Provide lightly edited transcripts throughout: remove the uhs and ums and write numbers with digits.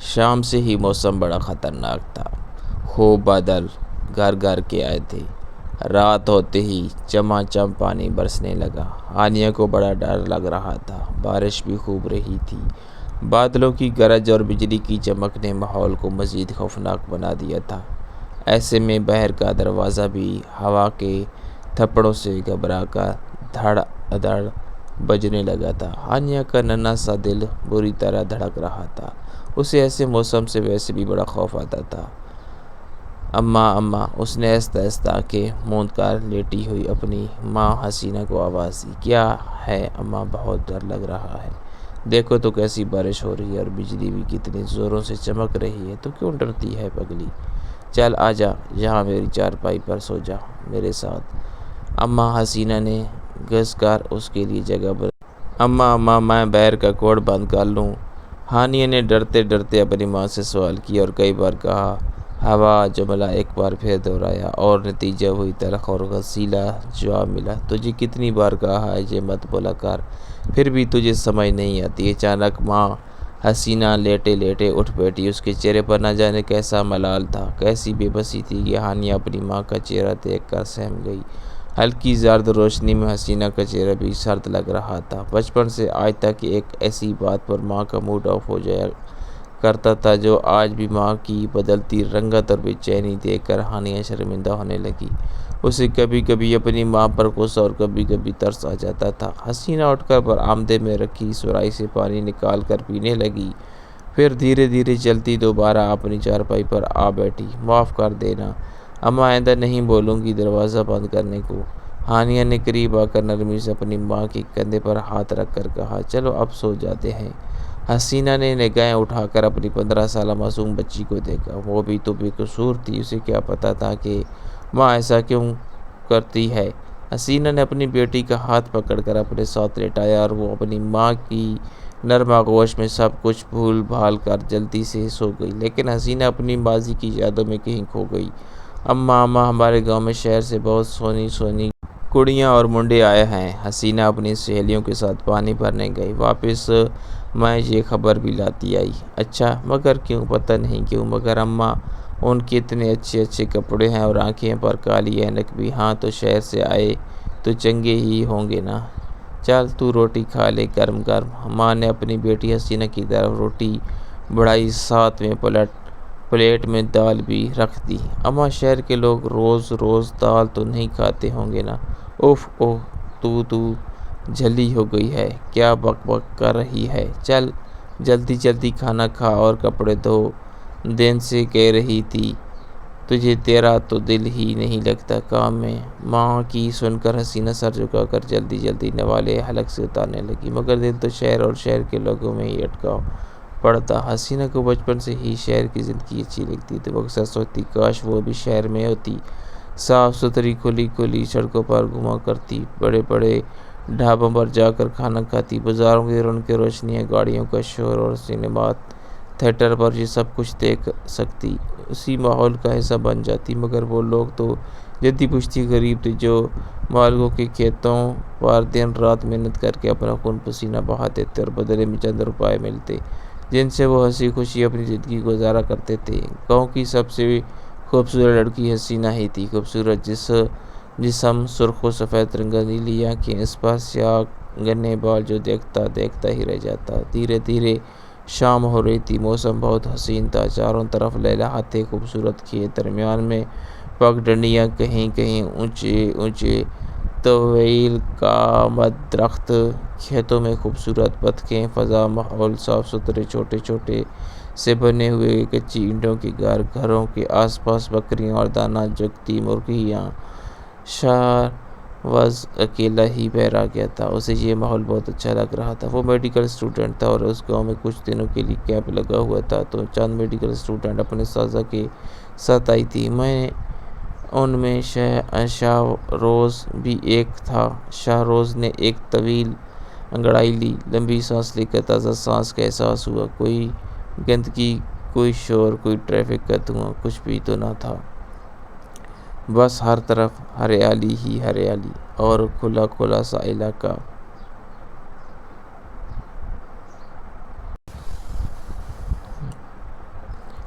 شام سے ہی موسم بڑا خطرناک تھا۔ خوب بادل گھر گھر کے آئے تھے۔ رات ہوتے ہی چماچم پانی برسنے لگا۔ ہانیہ کو بڑا ڈر لگ رہا تھا۔ بارش بھی خوب رہی تھی۔ بادلوں کی گرج اور بجلی کی چمک نے ماحول کو مزید خوفناک بنا دیا تھا۔ ایسے میں باہر کا دروازہ بھی ہوا کے تھپڑوں سے گھبرا کر دھڑ دھڑ بجنے لگا تھا۔ ہانیہ کا ننھا سا دل بری طرح دھڑک رہا تھا۔ اسے ایسے موسم سے ویسے بھی بڑا خوف آتا تھا۔ اماں اماں، اس نے آہستہ آہستہ آنکھیں موند کر لیٹی ہوئی اپنی ماں حسینہ کو آواز دی۔ کیا ہے اماں؟ بہت ڈر لگ رہا ہے۔ دیکھو تو کیسی بارش ہو رہی ہے اور بجلی بھی کتنے زوروں سے چمک رہی ہے، تو کیوں ڈرتی ہے پگلی؟ چل آجا، یہاں میری چارپائی پر سو جا میرے ساتھ۔ اماں حسینہ نے گھس کر اس کے لیے جگہ بنا دی۔ اماں اماں، میں باہر کا کوڑ بند کر لوں؟ ہانیہ نے ڈرتے ڈرتے اپنی ماں سے سوال کیا اور کئی بار کہا۔ ہوا جملہ ایک بار پھر دہرایا اور نتیجہ وہی تلخ اور غصیلا جواب ملا۔ تجھے کتنی بار کہا ہے یہ مت بولا کر، پھر بھی تجھے سمجھ نہیں آتی۔ اچانک ماں حسینہ لیٹے لیٹے اٹھ بیٹھی۔ اس کے چہرے پر نہ جانے کیسا ملال تھا، کیسی بے بسی تھی کہ ہانیہ اپنی ماں کا چہرہ دیکھ کر سہم گئی۔ ہلکی زرد روشنی میں حسینہ کا چہرہ بھی سرد لگ رہا تھا۔ بچپن سے آج تک ایک ایسی بات پر ماں کا موڈ آف ہو جایا کرتا تھا جو آج بھی ماں کی بدلتی رنگت اور بے چینی دیکھ کر ہانیہ شرمندہ ہونے لگی۔ اسے کبھی کبھی اپنی ماں پر غصہ اور کبھی کبھی ترس آ جاتا تھا۔ حسینہ اٹھ کر برآمدے میں رکھی سرائی سے پانی نکال کر پینے لگی، پھر دھیرے دھیرے چلتی دوبارہ اپنی چارپائی پر آ بیٹھی۔ معاف کر دینا اماں، آئندہ نہیں بولوں گی دروازہ بند کرنے کو۔ ہانیہ نے قریب آ کر نرمی سے اپنی ماں کے کندھے پر ہاتھ رکھ کر کہا۔ چلو اب سو جاتے ہیں۔ حسینہ نے نگاہیں اٹھا کر اپنی 15 سالہ معصوم بچی کو دیکھا۔ وہ بھی تو بے قصور تھی، اسے کیا پتا تھا کہ ماں ایسا کیوں کرتی ہے۔ حسینہ نے اپنی بیٹی کا ہاتھ پکڑ کر اپنے ساتھ لٹایا اور وہ اپنی ماں کی نرم آغوش میں سب کچھ بھول بھال کر جلدی سے سو گئی۔ لیکن حسینہ اپنی ماضی کی یادوں میں کہیں کھو گئی۔ اماں اماں، ہمارے گاؤں میں شہر سے بہت سونی سونی کڑیاں اور منڈے آئے ہیں۔ حسینہ اپنی سہیلیوں کے ساتھ پانی بھرنے گئی، واپس میں یہ خبر بھی لاتی آئی۔ اچھا، مگر کیوں؟ پتہ نہیں کیوں، مگر اماں ان کے اتنے اچھے اچھے کپڑے ہیں اور آنکھیں پر کالی اینک بھی۔ ہاں تو شہر سے آئے تو چنگے ہی ہوں گے نا۔ چل تو روٹی کھا لے گرم گرم۔ ماں نے اپنی بیٹی حسینہ کی طرف روٹی بڑھائی، ساتھ میں پلیٹ میں دال بھی رکھ دی۔ اماں، شہر کے لوگ روز روز دال تو نہیں کھاتے ہوں گے نا؟ اوف اوہ، تو جھلی ہو گئی ہے، کیا بک بک کر رہی ہے؟ چل جلدی جلدی کھانا کھا اور کپڑے دھو۔ دن سے کہہ رہی تھی تجھے، تیرا تو دل ہی نہیں لگتا کام میں۔ ماں کی سن کر حسینہ سر جھکا کر جلدی جلدی نوالے حلق سے اتارنے لگی، مگر دل تو شہر اور شہر کے لوگوں میں ہی اٹکا پڑتا۔ حسینہ کو بچپن سے ہی شہر کی زندگی اچھی لگتی تھی۔ وہ اکثر سوچتی کاش وہ بھی شہر میں ہوتی، صاف ستھری کھلی کھلی سڑکوں پر گھوما کرتی، بڑے بڑے ڈھابوں پر جا کر کھانا کھاتی، بازاروں کی رونقیں روشنیاں، گاڑیوں کا شور اور سنیما تھیٹر پر یہ سب کچھ دیکھ سکتی، اسی ماحول کا حصہ بن جاتی۔ مگر وہ لوگ تو جدی پشتی غریب تھے جو مالکوں کے کھیتوں پر دن رات محنت کر کے اپنا خون پسینہ بہاتے تھے اور بدلے میں چند روپے ملتے جن سے وہ ہنسی خوشی اپنی زندگی گزارا کرتے تھے۔ گاؤں کی سب سے خوبصورت لڑکی حسینہ ہی تھی، خوبصورت جسم، سرخ و سفید رنگت نیلی آنکھیں، اس پر سیاہ گھنے بال جو دیکھتا دیکھتا ہی رہ جاتا۔ دھیرے دھیرے شام ہو رہی تھی، موسم بہت حسین تھا، چاروں طرف لہلہاتے خوبصورت کھیت، درمیان میں پگڈنڈیاں، کہیں کہیں اونچے اونچے طویل قامت درخت، کھیتوں میں خوبصورت بطخیں، فضا ماحول صاف ستھرے، چھوٹے چھوٹے سے بنے ہوئے کچی اینٹوں کے گھر، گھروں کے آس پاس بکریاں اور دانہ چگتی مرغیاں۔ شہروز اکیلا ہی باہر آ گیا تھا، اسے یہ ماحول بہت اچھا لگ رہا تھا۔ وہ میڈیکل اسٹوڈنٹ تھا اور اس گاؤں میں کچھ دنوں کے لیے کیمپ لگا ہوا تھا، تو چند میڈیکل اسٹوڈنٹ اپنے اساتذہ کے ساتھ آئی تھی۔ ان میں شہروز بھی ایک تھا۔ شہروز نے ایک طویل انگڑائی لی، لمبی سانس لے کر تازہ سانس کا احساس ہوا۔ کوئی گندگی، کوئی شور، کوئی ٹریفک کا دھواں، کچھ بھی تو نہ تھا۔ بس ہر طرف ہریالی ہی ہریالی اور کھلا کھلا سا علاقہ۔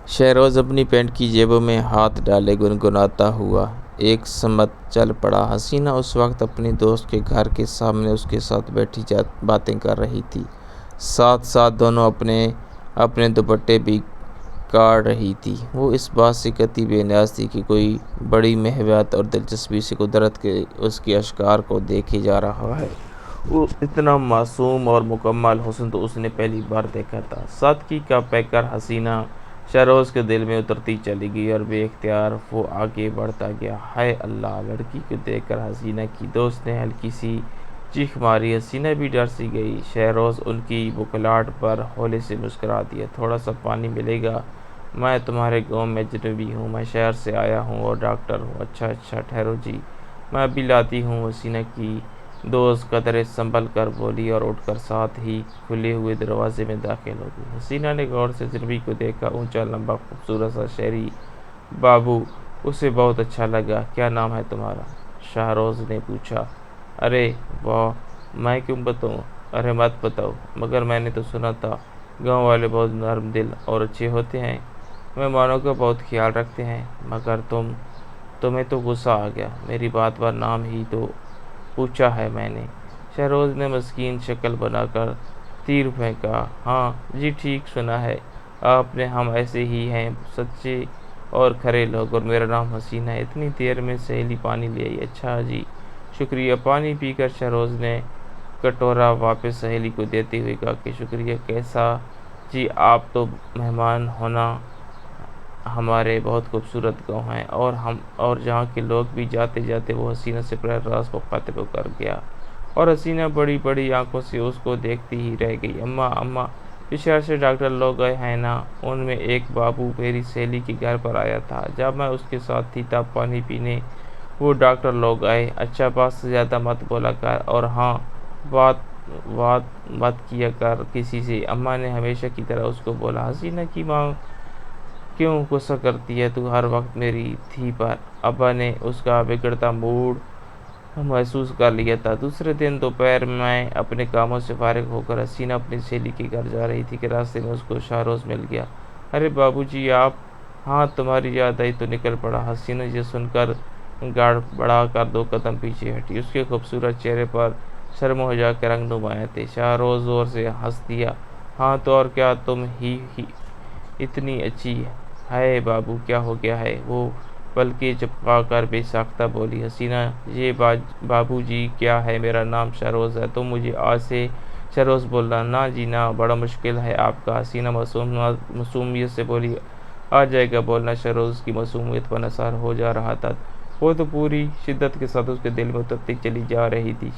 شہروز اپنی پینٹ کی جیبوں میں ہاتھ ڈالے گنگناتا ہوا ایک سمت چل پڑا۔ حسینہ اس وقت اپنی دوست کے گھر کے سامنے اس کے ساتھ بیٹھی باتیں کر رہی تھی، ساتھ ساتھ دونوں اپنے دوپٹے بھی کاٹ رہی تھی۔ وہ اس بات سے قطعی بے نیاز تھی کہ کوئی بڑی محبت اور دلچسپی سے قدرت کے اس کے اشکار کو دیکھے جا رہا ہے۔ وہ اتنا معصوم اور مکمل حسن تو اس نے پہلی بار دیکھا تھا۔ سادگی کا پیکر حسینہ شہروز کے دل میں اترتی چلی گئی اور بے اختیار وہ آگے بڑھتا گیا۔ ہائے اللہ! لڑکی کو دیکھ کر حسینہ کی دوست نے ہلکی سی چیخ ماری۔ حسینہ بھی ڈر سی گئی۔ شہروز ان کی بکھلاہٹ پر ہولے سے مسکرا دیا۔ تھوڑا سا پانی ملے گا؟ میں تمہارے گاؤں میں اجنبی ہوں، میں شہر سے آیا ہوں اور ڈاکٹر ہوں۔ اچھا ٹھہرو جی، میں ابھی لاتی ہوں۔ حسینہ کی دوست قدرے سنبھل کر بولی اور اٹھ کر ساتھ ہی کھلے ہوئے دروازے میں داخل ہو گئی۔ حسینہ نے غور سے اجنبی کو دیکھا، اونچا لمبا خوبصورت سا شہری بابو، اسے بہت اچھا لگا۔ کیا نام ہے تمہارا؟ شہروز نے پوچھا۔ ارے واہ، میں کیوں بتاؤں؟ ارے مت بتاؤ، مگر میں نے تو سنا تھا گاؤں والے بہت نرم دل اور اچھے ہوتے ہیں، مہمانوں کا بہت خیال رکھتے ہیں، مگر تمہیں تو غصہ آ گیا، میری بات پر نام ہی تو پوچھا ہے میں نے۔ شہروز نے مسکین شکل بنا کر تیر پھینکا۔ ہاں جی، ٹھیک سنا ہے آپ نے، ہم ایسے ہی ہیں، سچے اور کھرے لوگ، اور میرا نام حسینہ ہے۔ اتنی دیر میں سہیلی پانی لے آئی؟ اچھا جی، شکریہ۔ پانی پی کر شہروز نے کٹورا واپس سہیلی کو دیتے ہوئے کہا کہ شکریہ۔ کیسا جی، آپ تو مہمان ہونا، ہمارے بہت خوبصورت گاؤں ہے اور جہاں کے لوگ بھی جاتے جاتے وہ حسینہ سے براہ راست مخاطب ہو کر گیا، اور حسینہ بڑی بڑی آنکھوں سے اس کو دیکھتی ہی رہ گئی۔ اماں، اس شہر سے ڈاکٹر لوگ آئے ہیں نا؟ ان میں ایک بابو میری سہیلی کے گھر پر آیا تھا، جب میں اس کے ساتھ تھی تب پانی پینے وہ ڈاکٹر لوگ آئے۔ اچھا، بات سے زیادہ مت بولا کر، اور ہاں، بات مت کیا کر کسی سے، اماں نے ہمیشہ کی طرح اس کو بولا۔ حسینہ کی ماں کیوں غصہ کرتی ہے تو ہر وقت میری تھی پر ابا نے اس کا بگڑتا موڈ محسوس کر لیا تھا۔ دوسرے دن دوپہر میں اپنے کاموں سے فارغ ہو کر حسینہ اپنی سہیلی کے گھر جا رہی تھی کہ راستے میں اس کو شہروز مل گیا۔ ارے بابو جی آپ! ہاں، تمہاری یاد آئی تو نکل پڑا۔ حسینہ یہ سن کر گڑبڑا کر 2 قدم پیچھے ہٹی۔ اس کے خوبصورت چہرے پر شرم و حیا کے رنگ نمایاں تھے۔ شہروز زور سے ہنس دیا۔ ہاں تو اور کیا، تم ہی اتنی اچھی۔ ہائے بابو، کیا ہو گیا ہے؟ وہ پلکیں چپکا کر بے ساختہ بولی۔ حسینہ، یہ بابو جی کیا ہے؟ میرا نام شہروز ہے، تم مجھے آج سے شہروز بولنا۔ نہ جی نہ، بڑا مشکل ہے آپ کا۔ حسینہ معصومیت سے بولی۔ آ جائے گا بولنا۔ شہروز کی معصومیت پر نثار ہو جا رہا تھا، وہ تو پوری شدت کے ساتھ اس کے دل میں اترتی چلی جا رہی تھی۔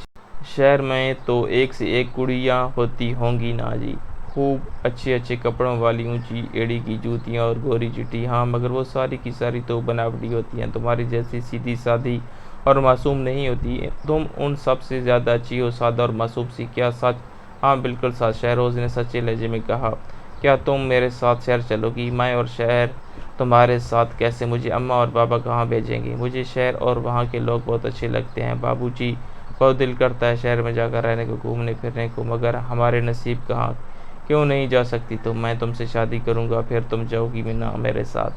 شہر میں تو ایک سے ایک کڑیاں ہوتی ہوں گی نا جی، خوب اچھے کپڑوں والی، اونچی ایڑی کی جوتیاں اور گوری چٹی۔ ہاں، مگر وہ ساری کی ساری تو بناوٹی ہوتی ہیں، تمہاری جیسی سیدھی سادھی اور معصوم نہیں ہوتی۔ تم ان سب سے زیادہ اچھی ہو، سادہ اور معصوم سی۔ کیا سچ؟ ہاں بالکل سچ، شہروز نے سچے لہجے میں کہا۔ کیا تم میرے ساتھ شہر چلو گی؟ میں اور شہر تمہارے ساتھ کیسے؟ مجھے اماں اور بابا کہاں بھیجیں گے؟ مجھے شہر اور وہاں کے لوگ بہت اچھے لگتے ہیں بابو جی، بہت دل کرتا ہے شہر میں جا کر رہنے کو، گھومنے پھرنے کو، مگر ہمارے نصیب کہاں۔ کیوں نہیں جا سکتی تم؟ میں تم سے شادی کروں گا، پھر تم جاؤ گی نا میرے ساتھ۔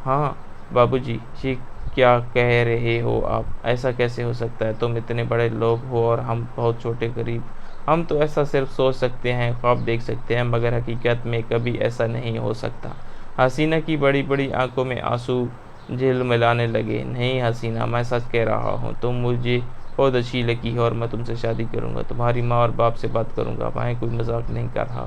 ہاں بابو جی، یہ کیا کہہ رہے ہو آپ؟ ایسا کیسے ہو سکتا ہے؟ تم اتنے بڑے لوگ ہو اور ہم بہت چھوٹے غریب۔ ہم تو ایسا صرف سوچ سکتے ہیں، خواب دیکھ سکتے ہیں، مگر حقیقت میں کبھی ایسا نہیں ہو سکتا۔ حسینہ کی بڑی بڑی آنکھوں میں آنسو جھلملانے لگے۔ نہیں حسینہ، میں سچ کہہ رہا ہوں، تم مجھے بہت اچھی لگی ہو اور میں تم سے شادی کروں گا، تمہاری ماں اور باپ سے بات کروں گا، میں کوئی مذاق نہیں کر رہا۔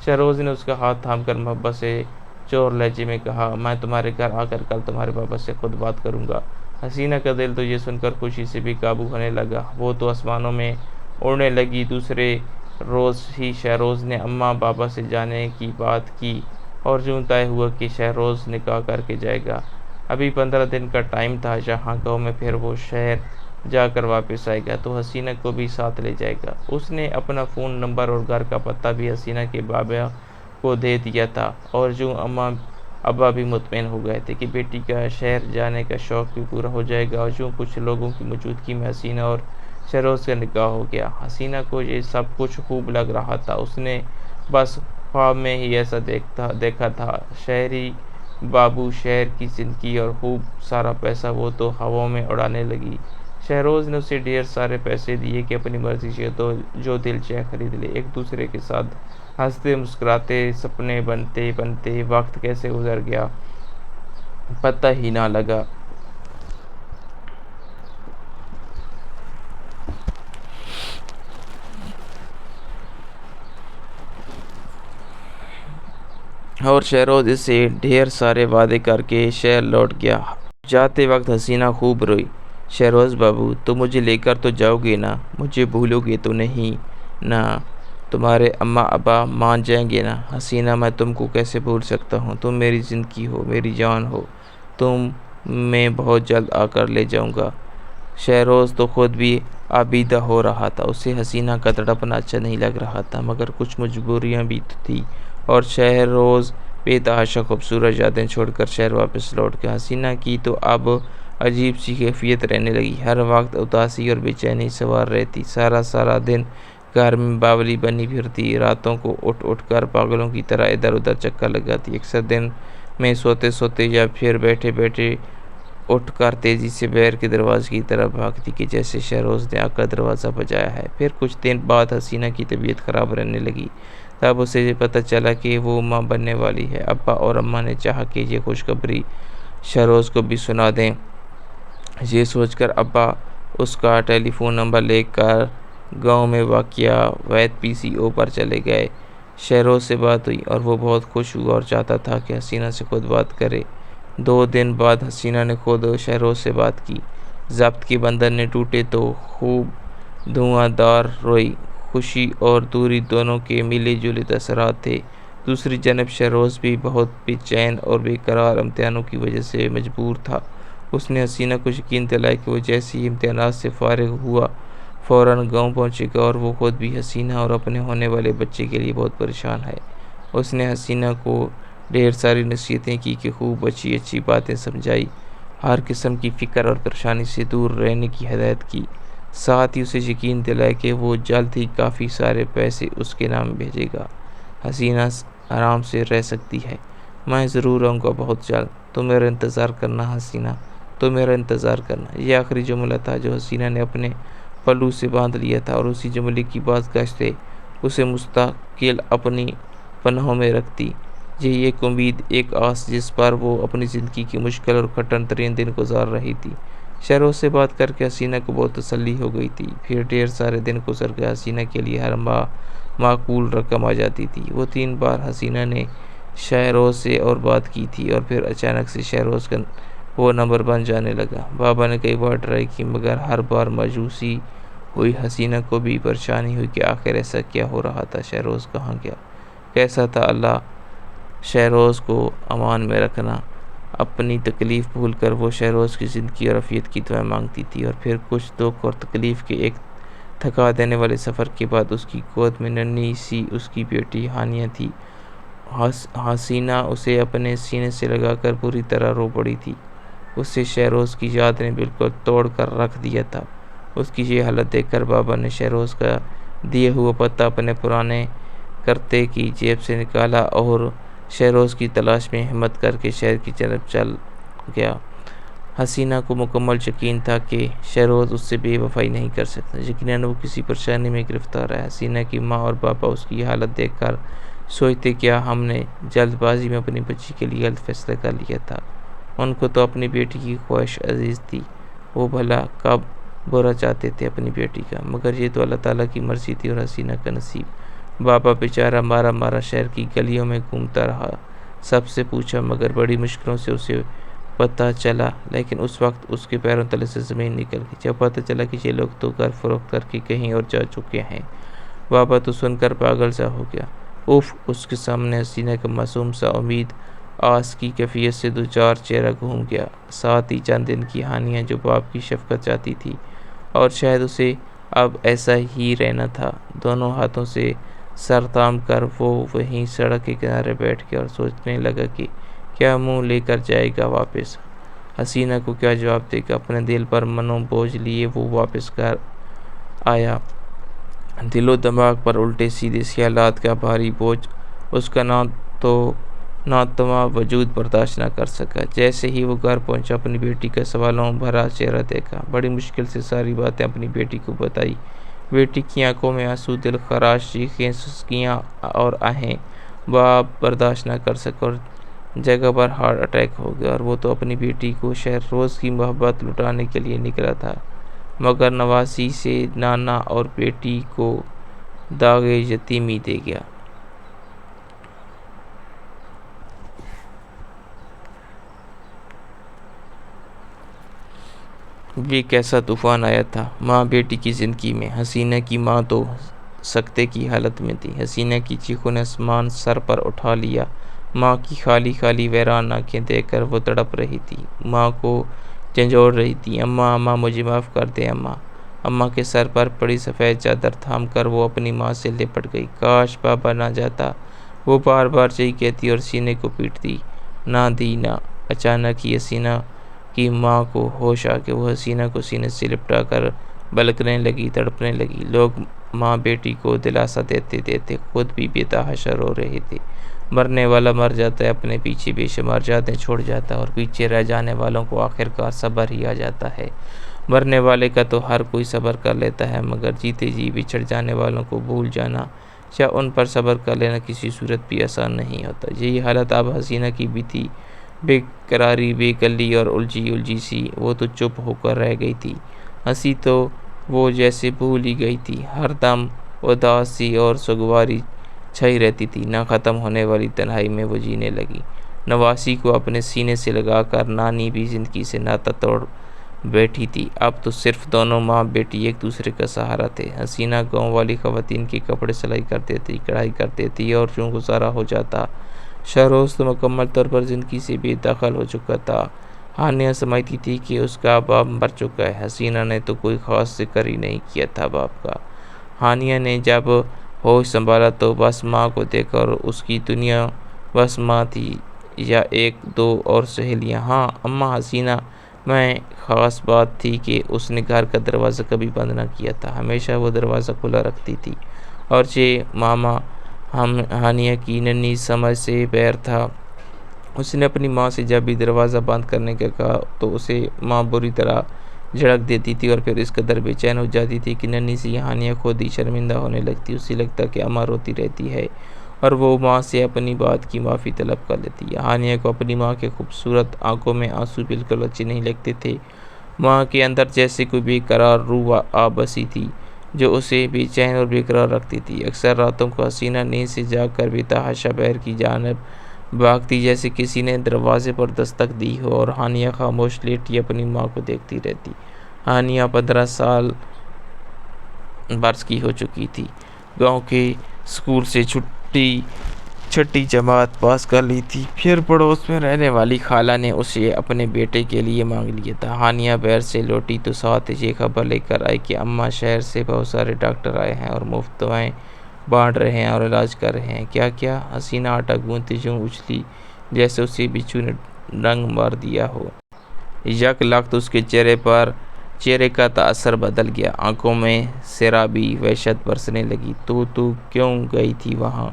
شہروز نے اس کا ہاتھ تھام کر محبت سے چور لہجے میں کہا۔ میں تمہارے گھر آ کر کل تمہارے بابا سے خود بات کروں گا۔ حسینہ کا دل تو یہ سن کر خوشی سے بے قابو ہونے لگا، وہ تو آسمانوں میں اڑنے لگی۔ دوسرے روز ہی شہروز نے اماں بابا سے جانے کی بات کی اور یوں طے ہوا کہ شہروز نکاح کر کے جائے گا۔ ابھی 15 دن کا ٹائم تھا، جہاں گاؤں میں پھر وہ شہر جا کر واپس آئے گا تو حسینہ کو بھی ساتھ لے جائے گا۔ اس نے اپنا فون نمبر اور گھر کا پتہ بھی حسینہ کے بابا کو دے دیا تھا، اور یوں اماں ابا بھی مطمئن ہو گئے تھے کہ بیٹی کا شہر جانے کا شوق بھی پورا ہو جائے گا، اور یوں کچھ لوگوں کی موجودگی میں حسینہ اور شہروز کا نکاح ہو گیا۔ حسینہ کو یہ سب کچھ خوب لگ رہا تھا، اس نے بس خواب میں ہی ایسا دیکھا تھا، شہری بابو شہر کی زندگی اور خوب سارا پیسہ وہ تو ہواؤں میں اڑانے لگی۔ شہروز نے اسے ڈھیر سارے پیسے دیے کہ اپنی مرضی سے جو دل چاہے خرید لے۔ ایک دوسرے کے ساتھ ہنستے مسکراتے سپنے بنتے بنتے وقت کیسے گزر گیا پتہ ہی نہ لگا۔ اور شہروز اس سے ڈھیر سارے وعدے کر کے شہر لوٹ گیا۔ جاتے وقت حسینہ خوب روئی۔ شہروز بابو تم مجھے لے کر تو جاؤ گے نا، مجھے بھولو گے تو نہیں نا؟ تمہارے اماں ابا مان جائیں گے نا؟ حسینہ میں تم کو کیسے بھول سکتا ہوں، تم میری زندگی ہو، میری جان ہو، تم میں بہت جلد آ کر لے جاؤں گا۔ شہروز تو خود بھی آبیدہ ہو رہا تھا، اسے حسینہ کا تڑپنا اچھا نہیں لگ رہا تھا، مگر کچھ مجبوریاں بھی تو تھیں اور شہروز بے تحاشا خوبصورت یادیں چھوڑ کر شہر واپس لوٹ گیا۔ حسینہ کی تو اب عجیب سی کیفیت رہنے لگی، ہر وقت اداسی اور بے چینی سوار رہتی، سارا دن گھر میں باولی بنی پھرتی، راتوں کو اٹھ اٹھ کر پاگلوں کی طرح ادھر ادھر چکر لگاتی، اکثر دن میں سوتے سوتے یا پھر بیٹھے بیٹھے اٹھ کر تیزی سے باہر کے دروازے کی طرف بھاگتی کہ جیسے شہروز نے آ کر دروازہ بجایا ہے۔ پھر کچھ دن بعد حسینہ کی طبیعت خراب رہنے لگی، تب اسے یہ پتہ چلا کہ وہ ماں بننے والی ہے۔ ابا اور اماں نے چاہا کہ یہ خوشخبری شہروز کو بھی سنا دیں۔ یہ سوچ کر ابا اس کا ٹیلی فون نمبر لے کر گاؤں میں واقع وید PCO پر چلے گئے۔ شہروز سے بات ہوئی اور وہ بہت خوش ہوا اور چاہتا تھا کہ حسینہ سے خود بات کرے۔ 2 دن بعد حسینہ نے خود شہروز سے بات کی۔ ضبط کے بندھن نے ٹوٹے تو خوب دھواں دھار روئی، خوشی اور دوری دونوں کے ملے جلے اثرات تھے۔ دوسری جانب شہروز بھی بہت بے چین اور بے قرار امتحانوں کی وجہ سے مجبور تھا۔ اس نے حسینہ کو یقین دلایا کہ وہ جیسے ہی امتحانات سے فارغ ہوا فوراً گاؤں پہنچے گا اور وہ خود بھی حسینہ اور اپنے ہونے والے بچے کے لیے بہت پریشان ہے۔ اس نے حسینہ کو ڈھیر ساری نصیحتیں کی کہ خوب اچھی اچھی باتیں سمجھائی، ہر قسم کی فکر اور پریشانی سے دور رہنے کی ہدایت کی، ساتھ ہی اسے یقین دلایا کہ وہ جلد ہی کافی سارے پیسے اس کے نام بھیجے گا۔ حسینہ آرام سے رہ سکتی ہے، میں ضرور آؤں گا بہت جلد، تو میرا انتظار کرنا حسینہ، تو میرا انتظار کرنا۔ یہ آخری جملہ تھا جو حسینہ نے اپنے پلو سے باندھ لیا تھا اور اسی جملے کی بازگشت سے اسے مستقل اپنی پناہوں میں رکھتی۔ یہی ایک امید، ایک آس جس پر وہ اپنی زندگی کی مشکل اور کٹھن ترین دن گزار رہی تھی۔ شہروز سے بات کر کے حسینہ کو بہت تسلی ہو گئی تھی۔ پھر ڈھیر سارے دن گزر گئے، حسینہ کے لیے ہر ماہ معقول رقم آ جاتی تھی۔ وہ 3 بار حسینہ نے شہروز سے اور بات کی تھی اور پھر اچانک سے شہروز کا وہ نمبر بند جانے لگا۔ بابا نے کئی بار ٹرائی کی مگر ہر بار مایوسی ہوئی۔ حسینہ کو بھی پریشانی ہوئی کہ آخر ایسا کیا ہو رہا تھا، شہروز کہاں گیا، کیسا تھا؟ اللہ شہروز کو امان میں رکھنا۔ اپنی تکلیف بھول کر وہ شہروز کی زندگی اور عافیت کی دعائیں مانگتی تھی۔ اور پھر کچھ دکھ اور تکلیف کے ایک تھکا دینے والے سفر کے بعد اس کی گود میں ننھی سی اس کی بیٹی ہانیہ تھی۔ حسینہ اسے اپنے سینے سے لگا کر بری طرح رو پڑی تھی۔ اسے شہروز کی یاد نے بالکل توڑ کر رکھ دیا تھا۔ اس کی یہ حالت دیکھ کر بابا نے شہروز کا دیا ہوا پتہ اپنے پرانے کرتے کی جیب سے نکالا اور شہروز کی تلاش میں ہمت کر کے شہر کی جانب چل گیا۔ حسینہ کو مکمل یقین تھا کہ شہروز اس سے بے وفائی نہیں کر سکتا، یقیناً وہ کسی پریشانی میں گرفتار ہے۔ حسینہ کی ماں اور پاپا اس کی یہ حالت دیکھ کر سوچتے کیا ہم نے جلد بازی میں اپنی بچی کے لیے غلط فیصلہ کر لیا تھا۔ ان کو تو اپنی بیٹی کی خواہش عزیز تھی، وہ بھلا کب برا چاہتے تھے اپنی بیٹی کا، مگر یہ تو اللہ تعالیٰ کی مرضی تھی اور حسینہ کا نصیب۔ بابا بیچارہ مارا مارا شہر کی گلیوں میں گھومتا رہا، سب سے پوچھا مگر بڑی مشکلوں سے اسے پتہ چلا، لیکن اس وقت اس کے پیروں تلے سے زمین نکل گئی جب پتہ چلا کہ یہ لوگ تو گھر فروخت کر کے کہیں اور جا چکے ہیں۔ بابا تو سن کر پاگل سا ہو گیا۔ اف! اس کے سامنے حسینہ کا معصوم سا امید آس کی کیفیت سے 2 چہرہ گھوم گیا، ساتھ ہی چند دن کی ہانیہ جو باپ کی شفقت چاہتی تھی اور شاید اسے اب ایسا ہی رہنا تھا۔ دونوں ہاتھوں سے سر تھام کر وہ وہیں سڑک کے کنارے بیٹھ گیا اور سوچنے لگا کہ کیا منہ لے کر جائے گا واپس، حسینہ کو کیا جواب دے گا۔ اپنے دل پر منوں بوجھ لیے وہ واپس گھر آیا، دل و دماغ پر الٹے سیدھے خیالات کا بھاری بوجھ۔ اس کا نہ تو ناتواں وجود برداشت نہ کر سکا۔ جیسے ہی وہ گھر پہنچا، اپنی بیٹی کا سوالوں بھرا چہرہ دیکھا، بڑی مشکل سے ساری باتیں اپنی بیٹی کو بتائی۔ بیٹی کی آنکھوں میں آنسو، دل خراش چیخیں، سسکیاں اور آہیں۔ باپ برداشت نہ کر سکا اور جگہ پر ہارٹ اٹیک ہو گیا، اور وہ تو اپنی بیٹی کو شہر روز کی محبت لٹانے کے لیے نکلا تھا، مگر نواسی سے نانا اور بیٹی کو داغ یتیمی دے گیا۔ یہ کیسا طوفان آیا تھا ماں بیٹی کی زندگی میں۔ حسینہ کی ماں تو سکتے کی حالت میں تھی۔ حسینہ کی چیخوں نے آسمان سر پر اٹھا لیا۔ ماں کی خالی خالی ویران آنکھیں دیکھ کر وہ تڑپ رہی تھی، ماں کو جھنجھوڑ رہی تھی۔ اماں، اماں، مجھے معاف کر دیں اماں۔ اماں کے سر پر پڑی سفید چادر تھام کر وہ اپنی ماں سے لپٹ گئی۔ کاش بابا نہ جاتا، وہ بار بار یہی کہتی اور سینے کو پیٹتی۔ نہ دی نہ۔ اچانک ہی حسینہ کی ماں کو ہوش آ گیا۔ وہ حسینہ کو سینے سے لپٹا کر بلکنے لگی، تڑپنے لگی۔ لوگ ماں بیٹی کو دلاسا دیتے دیتے خود بھی بے تحاشا رو رہے تھے۔ مرنے والا مر جاتا ہے، اپنے پیچھے بے شمار جانیں چھوڑ جاتا ہے، اور پیچھے رہ جانے والوں کو آخرکار صبر ہی آ جاتا ہے۔ مرنے والے کا تو ہر کوئی صبر کر لیتا ہے، مگر جیتے جی بچھڑ جانے والوں کو بھول جانا یا ان پر صبر کر لینا کسی صورت بھی آسان نہیں ہوتا۔ یہی حالت اب حسینہ کی بھی تھی، بے قراری، بے کلی اور الجھی سی۔ وہ تو چپ ہو کر رہ گئی تھی، ہنسی تو وہ جیسے بھول ہی گئی تھی۔ ہر دم اداس سی اور سوگواری چھائی رہتی تھی۔ نہ ختم ہونے والی تنہائی میں وہ جینے لگی، نواسی کو اپنے سینے سے لگا کر۔ نانی بھی زندگی سے ناتا توڑ بیٹھی تھی، اب تو صرف دونوں ماں بیٹی ایک دوسرے کا سہارا تھے۔ حسینہ گاؤں والی خواتین کے کپڑے سلائی کر دیتی، کڑھائی کر دیتی، اور یوں گزارا ہو جاتا۔ شہروز تو مکمل طور پر زندگی سے بے دخل ہو چکا تھا۔ ہانیہ سمجھتی تھی کہ اس کا باپ مر چکا ہے، حسینہ نے تو کوئی خاص ذکر ہی نہیں کیا تھا باپ کا۔ ہانیہ نے جب ہوش سنبھالا تو بس ماں کو دیکھا، اور اس کی دنیا بس ماں تھی یا ایک دو اور سہیلیاں۔ ہاں اماں، حسینہ میں خاص بات تھی کہ اس نے گھر کا دروازہ کبھی بند نہ کیا تھا، ہمیشہ وہ دروازہ کھلا رکھتی تھی۔ اور یہ ماما ہانیہ کی ننھی سمجھ سے بیر تھا۔ اس نے اپنی ماں سے جب بھی دروازہ بند کرنے کا کہا تو اسے ماں بری طرح جھڑک دیتی تھی، اور پھر اس قدر بے چین ہو جاتی تھی کہ ننھی سی ہانیہ خود ہی شرمندہ ہونے لگتی۔ اسے لگتا کہ اماں روتی رہتی ہے، اور وہ ماں سے اپنی بات کی معافی طلب کر لیتی ہے۔ ہانیہ کو اپنی ماں کے خوبصورت آنکھوں میں آنسو بالکل اچھے نہیں لگتے تھے۔ ماں کے اندر جیسے کوئی بے قرار روح آ بسی تھی جو اسے بے چین اور بے قرار رکھتی تھی۔ اکثر راتوں کو حسینہ نیند سے جاگ کر بے تحاشا بہر کی جانب بھاگتی، جیسے کسی نے دروازے پر دستک دی ہو، اور ہانیہ خاموش لیٹی اپنی ماں کو دیکھتی رہتی۔ ہانیہ 15 سال برس کی ہو چکی تھی، گاؤں کے اسکول سے چھٹی جماعت پاس کر لی تھی۔ پھر پڑوس میں رہنے والی خالہ نے اسے اپنے بیٹے کے لیے مانگ لیا تھا۔ ہانیہ بہر سے لوٹی تو ساتھ یہ خبر لے کر آئی کہ اماں شہر سے بہت سارے ڈاکٹر آئے ہیں اور مفت دوائیں بانٹ رہے ہیں اور علاج کر رہے ہیں۔ کیا کیا؟ حسینہ آٹا گوندتی یوں اچھلی جیسے اسے بچھو نے ڈنگ مار دیا ہو۔ یک لخت اس کے چہرے کا تاثر بدل گیا، آنکھوں میں سیرابی وحشت برسنے لگی۔ تو کیوں گئی تھی وہاں؟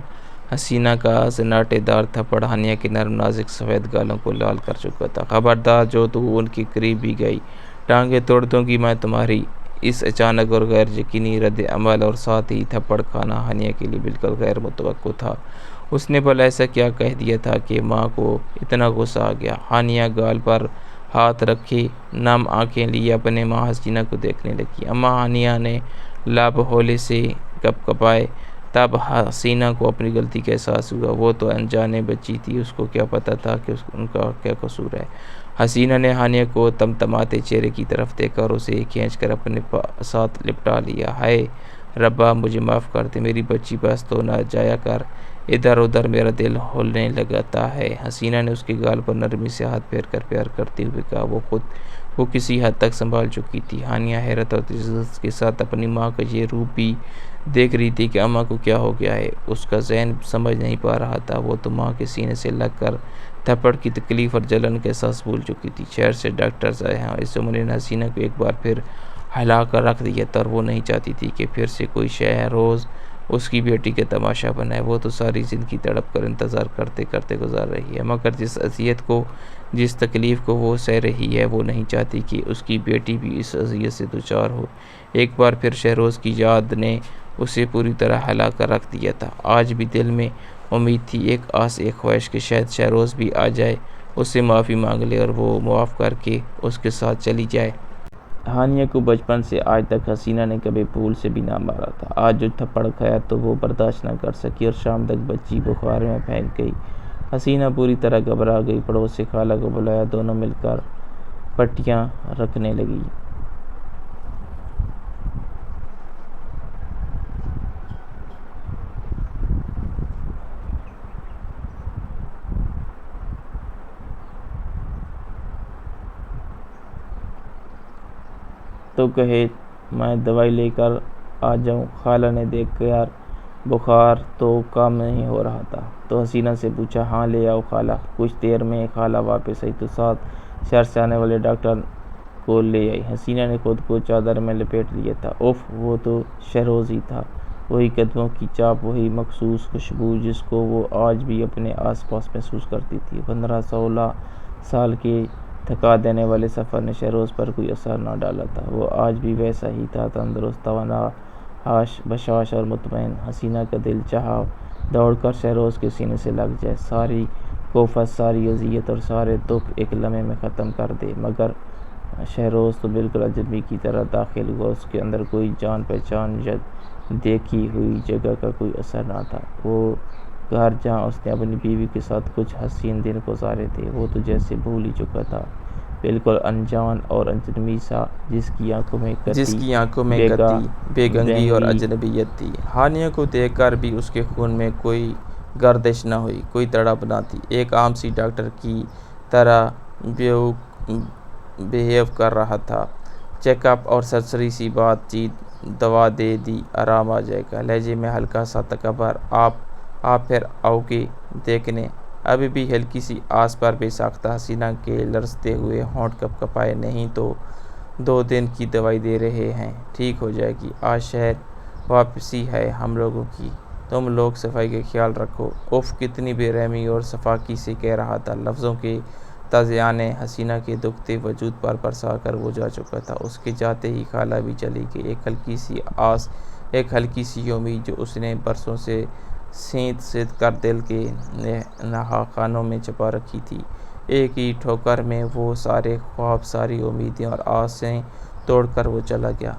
حسینہ کا سناٹے دار تھپڑ ہانیہ کے نرم نازک سفید گالوں کو لال کر چکا تھا۔ خبردار جو تو ان کے قریب بھی گئی، ٹانگیں توڑ دوں گی میں تمہاری۔ اس اچانک اور غیر یقینی رد عمل اور ساتھ ہی تھپڑ کھانا ہانیہ کے لیے بالکل غیر متوقع تھا۔ اس نے بھلا ایسا کیا کہہ دیا تھا کہ ماں کو اتنا غصہ آ گیا؟ ہانیہ گال پر ہاتھ رکھے نم آنکھیں لیے اپنے ماں حسینہ کو دیکھنے لگی۔ اماں، ہانیہ نے لب ہولے سے کپکپائے۔ تب حسینہ کو اپنی غلطی کا احساس ہوا۔ وہ تو انجانے بچی تھی، اس کو کیا پتہ تھا کہ ان کا کیا قصور ہے۔ حسینہ نے ہانیہ کو تمتماتے چہرے کی طرف دیکھا اور اسے کھینچ کر اپنے ساتھ لپٹا لیا۔ ہائے ربا، مجھے معاف کر دے میری بچی، بس تو نہ جایا کر، ادھر ادھر میرا دل ہلنے لگتا ہے۔ حسینہ نے اس کے گال پر نرمی سے ہاتھ پھیر کر پیار کرتے ہوئے کہا۔ وہ خود کو کسی حد تک سنبھال چکی تھی۔ ہانیہ حیرت اور تجسس کے ساتھ اپنی ماں کا یہ روپ بھی دیکھ رہی تھی کہ اماں کو کیا ہو گیا ہے۔ اس کا ذہن سمجھ نہیں پا رہا تھا۔ وہ تو ماں کے سینے سے لگ کر تھپڑ کی تکلیف اور جلن کا احساس بھول چکی تھی۔ شہر سے ڈاکٹرز آئے ہیں، اور اس عملے نے حسینہ کو ایک بار پھر ہلا کر رکھ دیا تھا، اور وہ نہیں چاہتی تھی کہ پھر سے کوئی شہروز اس کی بیٹی کا تماشا بنائے۔ وہ تو ساری زندگی تڑپ کر انتظار کرتے کرتے گزار رہی ہے، مگر جس اذیت کو، جس تکلیف کو وہ سہ رہی ہے، وہ نہیں چاہتی کہ اس کی بیٹی بھی اس اذیت سے دوچار ہو۔ ایک بار پھر شہروز کی یاد نے اسے پوری طرح ہلا کر رکھ دیا تھا۔ آج بھی دل میں امید تھی، ایک آس، ایک خواہش کہ شاید شہروز بھی آ جائے، اس سے معافی مانگ لے اور وہ معاف کر کے اس کے ساتھ چلی جائے۔ ہانیہ کو بچپن سے آج تک حسینہ نے کبھی پھول سے بھی نہ مارا تھا۔ آج جو تھپڑ کھایا تو وہ برداشت نہ کر سکی اور شام تک بچی بخار میں پھینک گئی۔ حسینہ پوری طرح گھبرا گئی، پڑوس سے خالہ کو بلایا، دونوں مل کر پٹیاں رکھنے لگی۔ تو کہے میں دوائی لے کر آ جاؤں؟ خالہ نے دیکھ کر بخار تو کم نہیں ہو رہا تھا تو حسینہ سے پوچھا۔ ہاں لے آؤ خالہ۔ کچھ دیر میں خالہ واپس آئی تو ساتھ شہر سے آنے والے ڈاکٹر کو لے آئی۔ حسینہ نے خود کو چادر میں لپیٹ لیا تھا۔ اف، وہ تو شہروز ہی تھا، وہی قدموں کی چاپ، وہی مخصوص خوشبو جس کو وہ آج بھی اپنے آس پاس محسوس کرتی تھی۔ 15-16 سال کے تھکا دینے والے سفر نے شہروز پر کوئی اثر نہ ڈالا تھا۔ وہ آج بھی ویسا ہی تھا، تندرست، توانا، بشاش اور مطمئن۔ حسینہ کا دل چاہا دوڑ کر شہروز کے سینے سے لگ جائے، ساری کوفت، ساری اذیت اور سارے دکھ ایک لمحے میں ختم کر دے، مگر شہروز تو بالکل اجنبی کی طرح داخل ہوا۔ اس کے اندر کوئی جان پہچان یا دیکھی ہوئی جگہ کا کوئی اثر نہ تھا۔ وہ گھر جہاں اس نے اپنی بیوی کے ساتھ کچھ حسین دن گزارے تھے، وہ تو جیسے بھول ہی چکا تھا، بالکل انجان اور اجنبی سا، جس کی آنکھوں میں قطعی بے گنگی اور اجنبیت تھی۔ ہانیہ کو دیکھ کر بھی اس کے خون میں کوئی گردش نہ ہوئی، کوئی تڑپ نہ تھی۔ ایک عام سی ڈاکٹر کی طرح بیہیو کر رہا تھا۔ چیک اپ اور سرسری سی بات چیت، دوا دے دی، آرام آ جائے گا، لہجے میں ہلکا سا تکبر۔ آپ پھر آؤ گے دیکھنے؟ ابھی بھی ہلکی سی آس پر بے ساختہ حسینہ کے لرزتے ہوئے ہونٹ کپ کپائے۔ نہیں تو 2 دن کی دوائی دے رہے ہیں، ٹھیک ہو جائے گی۔ آج شہر واپسی ہے ہم لوگوں کی، تم لوگ صفائی کا خیال رکھو۔ اف، کتنی بے رحمی اور سفاکی سے کہہ رہا تھا۔ لفظوں کے تازیانے حسینہ کے دکھتے وجود پر برسا کر وہ جا چکا تھا۔ اس کے جاتے ہی خالہ بھی چلی گئی۔ ایک ہلکی سی آس، ایک ہلکی سی امید جو اس نے برسوں سے سینت کر دل کے نہاخانوں میں چھپا رکھی تھی، ایک ہی ٹھوکر میں وہ سارے خواب، ساری امیدیں اور آسیں توڑ کر وہ چلا گیا۔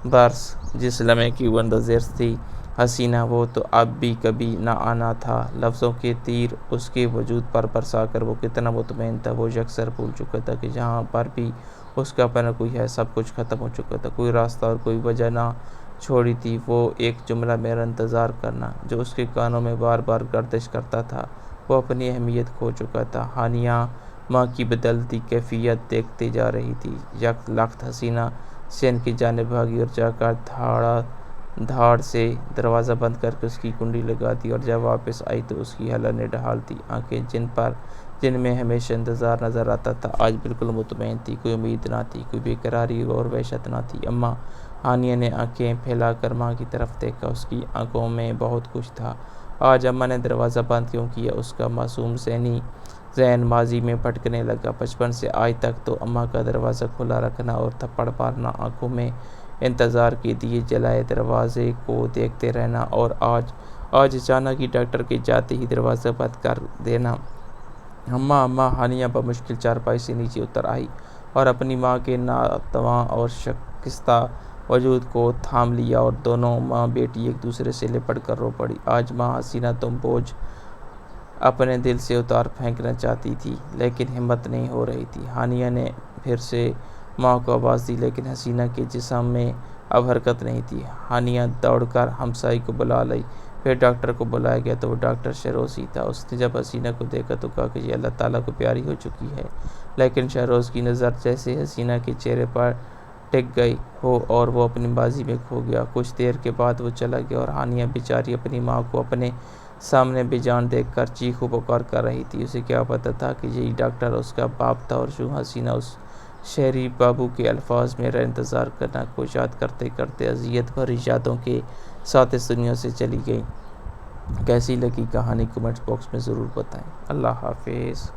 برس جس لمحے کی وہ منتظر تھی حسینہ، وہ تو اب بھی کبھی نہ آنا تھا۔ لفظوں کے تیر اس کے وجود پر برسا کر وہ کتنا مطمئن تھا، وہ یکسر بھول چکا تھا کہ جہاں پر بھی اس کا اپنا کوئی ہے، سب کچھ ختم ہو چکا تھا، کوئی راستہ اور کوئی وجہ نہ چھوڑی تھی۔ وہ ایک جملہ، میرا انتظار کرنا، جو اس کے کانوں میں بار بار گردش کرتا تھا، وہ اپنی اہمیت کھو چکا تھا۔ ہانیہ ماں کی بدلتی کیفیت دیکھتے جا رہی تھی۔ یک لخت حسینہ صحن کی جانب بھاگی اور جا کر دھاڑ سے دروازہ بند کر کے اس کی کنڈی لگا دی، اور جب واپس آئی تو اس کی حالت نڈھال تھی۔ آنکھیں جن میں ہمیشہ انتظار نظر آتا تھا، آج بالکل مطمئن تھی، کوئی امید نہ تھی، کوئی بے قراری اور وحشت نہ تھی۔ اماں! ہانیہ نے آنکھیں پھیلا کر ماں کی طرف دیکھا، اس کی آنکھوں میں بہت کچھ تھا۔ آج اماں نے دروازہ بند کیوں کیا؟ اس کا معصوم ذہن ماضی میں بھٹکنے لگا۔ بچپن سے آج تک تو اماں کا دروازہ کھلا رکھنا اور تھپڑ مارنا، آنکھوں میں انتظار کے دیے جلائے دروازے کو دیکھتے رہنا، اور آج اچانک ہی ڈاکٹر کے جاتے ہی دروازہ بند کر دینا۔ اماں! ہانیہ بمشکل چارپائی سے نیچے اتر آئی اور اپنی ماں کے ناتواں اور شکستہ وجود کو تھام لیا، اور دونوں ماں بیٹی ایک دوسرے سے لپٹ کر رو پڑی۔ آج ماں حسینہ تم بوجھ اپنے دل سے اتار پھینکنا چاہتی تھی، لیکن ہمت نہیں ہو رہی تھی۔ ہانیہ نے پھر سے ماں کو آواز دی، لیکن حسینہ کے جسم میں اب حرکت نہیں تھی۔ ہانیہ دوڑ کر ہمسائے کو بلا لائی۔ پھر ڈاکٹر کو بلایا گیا تو وہ ڈاکٹر شہروز ہی تھا۔ اس نے جب حسینہ کو دیکھا تو کہا کہ یہ اللہ تعالیٰ کو پیاری ہو چکی ہے، لیکن شہروز کی نظر جیسے حسینہ کے چہرے پر ٹک گئی ہو اور وہ اپنی ماضی میں کھو گیا۔ کچھ دیر کے بعد وہ چلا گیا، اور ہانیہ بیچاری اپنی ماں کو اپنے سامنے بے جان دیکھ کر چیخ و پکار کر رہی تھی۔ اسے کیا پتہ تھا کہ یہی ڈاکٹر اس کا باپ تھا، اور یوں حسینہ اس شہری بابو کے الفاظ میرا انتظار کرنا کو یاد کرتے کرتے اذیت بھری یادوں کے ساتھ اس دنیا سے چلی گئی۔ کیسی لگی کہانی کمنٹ باکس میں ضرور بتائیں۔ اللہ حافظ۔